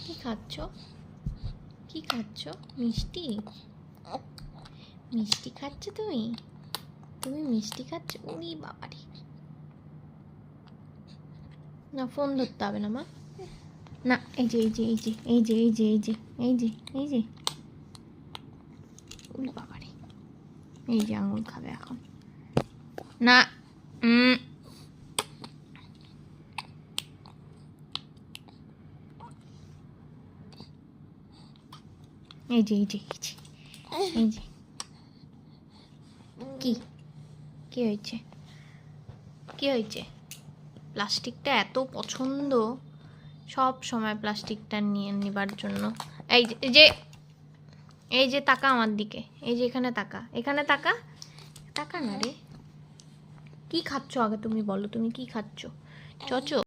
কি খাচ্ছ? কি খাচ্ছ? মিষ্টি? মিষ্টি খাচ্ছ তুমি? তুমি মিষ্টি খাচ্ছ? উনি বাবারে, না ফোন ধরতে হবে না মা। না এই যে এই যে এই যে এই যে এই যে এই যে এই যে এই যে উনি বাবারে, এই যে আঙুল খাবে এখন। না এই যে এই যে এই যে এই যে কি কি হয়েছে? কি হয়েছে? প্লাস্টিকটা এত পছন্দ, সব সময় প্লাস্টিকটা নিয়ে নেবার জন্য। এই যে এই যে এই যে তাকা আমার দিকে, এই যে এখানে তাকা, এখানে তাকা, তাকা না রে। কি খাচ্ছ আগে তুমি বলো, তুমি কি খাচ্ছ? চচো?